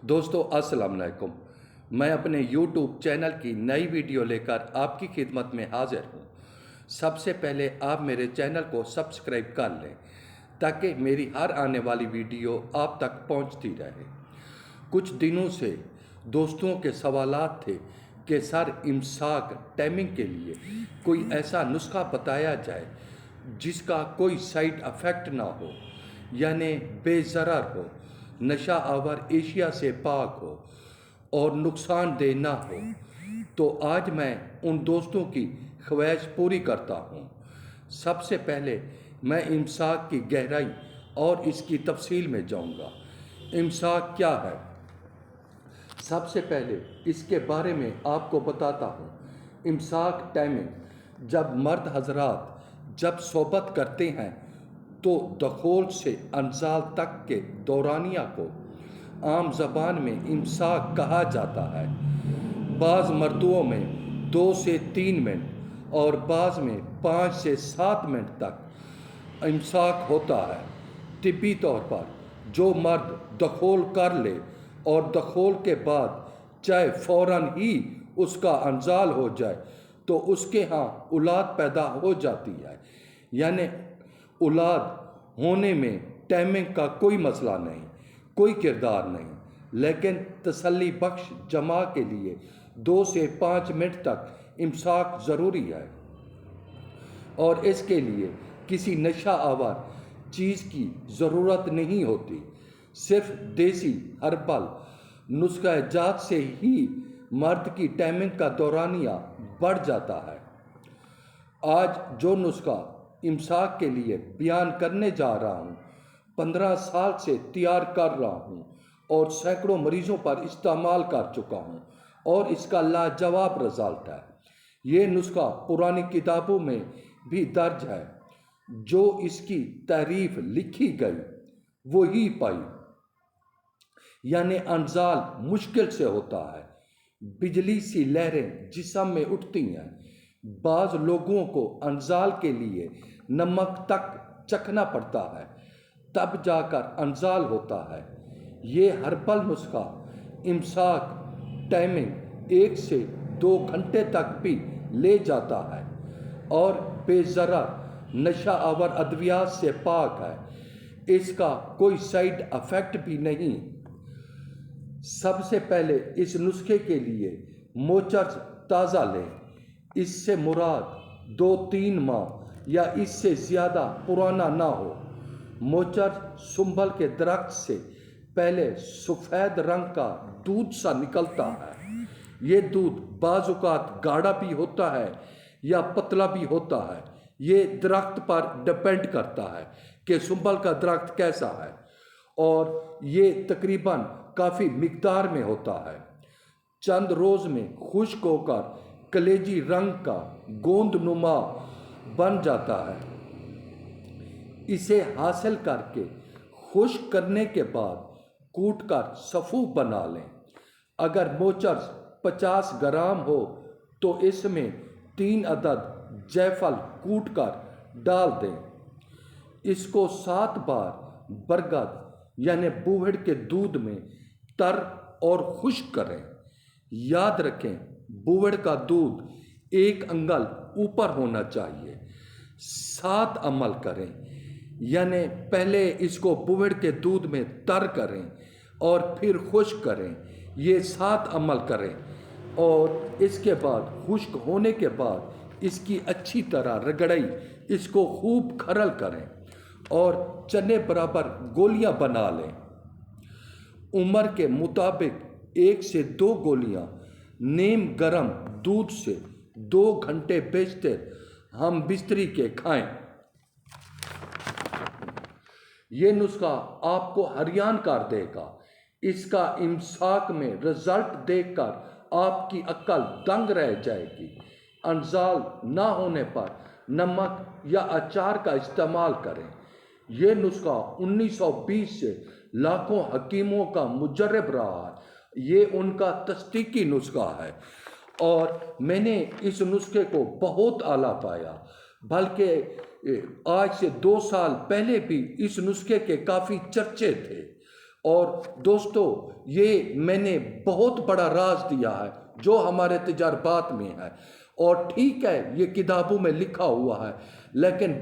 دوستو السلام علیکم۔ میں اپنے یوٹیوب چینل کی نئی ویڈیو لے کر آپ کی خدمت میں حاضر ہوں۔ سب سے پہلے آپ میرے چینل کو سبسکرائب کر لیں تاکہ میری ہر آنے والی ویڈیو آپ تک پہنچتی رہے۔ کچھ دنوں سے دوستوں کے سوالات تھے کہ سر امساک ٹائمنگ کے لیے کوئی ایسا نسخہ بتایا جائے جس کا کوئی سائیڈ افیکٹ نہ ہو، یعنی بے ضرر ہو، نشہ آور اشیاء سے پاک ہو اور نقصان دہ نہ ہو۔ تو آج میں ان دوستوں کی خواہش پوری کرتا ہوں۔ سب سے پہلے میں امساک کی گہرائی اور اس کی تفصیل میں جاؤں گا۔ امساک کیا ہے؟ سب سے پہلے اس کے بارے میں آپ کو بتاتا ہوں۔ امساک ٹائمنگ، جب مرد حضرات جب صحبت کرتے ہیں تو دخول سے انزال تک کے دورانیہ کو عام زبان میں امساک کہا جاتا ہے۔ بعض مردوں میں 2 سے 3 منٹ اور بعض میں 5 سے 7 منٹ تک امساک ہوتا ہے۔ طبی طور پر جو مرد دخول کر لے اور دخول کے بعد چاہے فوراً ہی اس کا انزال ہو جائے تو اس کے ہاں اولاد پیدا ہو جاتی ہے، یعنی اولاد ہونے میں ٹائمنگ کا کوئی مسئلہ نہیں، کوئی کردار نہیں، لیکن تسلی بخش جماع کے لیے 2 سے 5 منٹ تک امساک ضروری ہے، اور اس کے لیے کسی نشہ آور چیز کی ضرورت نہیں ہوتی۔ صرف دیسی ہربل نسخہ جات سے ہی مرد کی ٹائمنگ کا دورانیہ بڑھ جاتا ہے۔ آج جو نسخہ امساک کے لیے بیان کرنے جا رہا ہوں 15 سال سے تیار کر رہا ہوں اور سینکڑوں مریضوں پر استعمال کر چکا ہوں اور اس کا لاجواب رزلٹ ہے۔ یہ نسخہ پرانی کتابوں میں بھی درج ہے۔ جو اس کی تعریف لکھی گئی وہی پائی، یعنی انزال مشکل سے ہوتا ہے، بجلی سی لہریں جسم میں اٹھتی ہیں۔ بعض لوگوں کو انزال کے لیے نمک تک چکھنا پڑتا ہے، تب جا کر انزال ہوتا ہے۔ یہ ہربل نسخہ امساک ٹائمنگ 1 سے 2 گھنٹے تک بھی لے جاتا ہے اور بے ضرر نشہ آور ادویات سے پاک ہے۔ اس کا کوئی سائیڈ افیکٹ بھی نہیں۔ سب سے پہلے اس نسخے کے لیے موچرز تازہ لیں۔ اس سے مراد 2-3 ماہ یا اس سے زیادہ پرانا نہ ہو۔ موچرز سنبل کے درخت سے پہلے سفید رنگ کا دودھ سا نکلتا ہے۔ یہ دودھ بعض اوقات گاڑھا بھی ہوتا ہے یا پتلا بھی ہوتا ہے۔ یہ درخت پر ڈیپینڈ کرتا ہے کہ سنبل کا درخت کیسا ہے، اور یہ تقریباً کافی مقدار میں ہوتا ہے۔ چند روز میں خشک ہو کر کلیجی رنگ کا گوند نما بن جاتا ہے۔ اسے حاصل کر کے خشک کرنے کے بعد کوٹ کر سفوف بنا لیں۔ اگر موچرز 50 گرام ہو تو اس میں 3 عدد جیفل کوٹ کر ڈال دیں۔ اس کو 7 بار برگد یعنی بوہڑ کے دودھ میں تر اور خشک کریں۔ یاد رکھیں بوہڑ کا دودھ 1 انگل اوپر ہونا چاہیے۔ 7 عمل کریں، یعنی پہلے اس کو بوہڑ کے دودھ میں تر کریں اور پھر خشک کریں۔ یہ 7 عمل کریں اور اس کے بعد خشک ہونے کے بعد اس کی اچھی طرح رگڑائی اس کو خوب کھرل کریں اور چنے برابر گولیاں بنا لیں۔ عمر کے مطابق 1 سے 2 گولیاں نیم گرم دودھ سے 2 گھنٹے بیشتر ہم بستری کے کھائیں۔ یہ نسخہ آپ کو حیران کر دے گا۔ اس کا امساک میں رزلٹ دیکھ کر آپ کی عقل دنگ رہ جائے گی۔ انزال نہ ہونے پر نمک یا اچار کا استعمال کریں۔ یہ نسخہ 1920 سے لاکھوں حکیموں کا مجرب رہا ہے۔ یہ ان کا تصدیقی نسخہ ہے اور میں نے اس نسخے کو بہت اعلیٰ پایا، بلکہ آج سے 2 سال پہلے بھی اس نسخے کے کافی چرچے تھے اور دوستو یہ میں نے بہت بڑا راز دیا ہے جو ہمارے تجربات میں ہے، اور ٹھیک ہے یہ کتابوں میں لکھا ہوا ہے، لیکن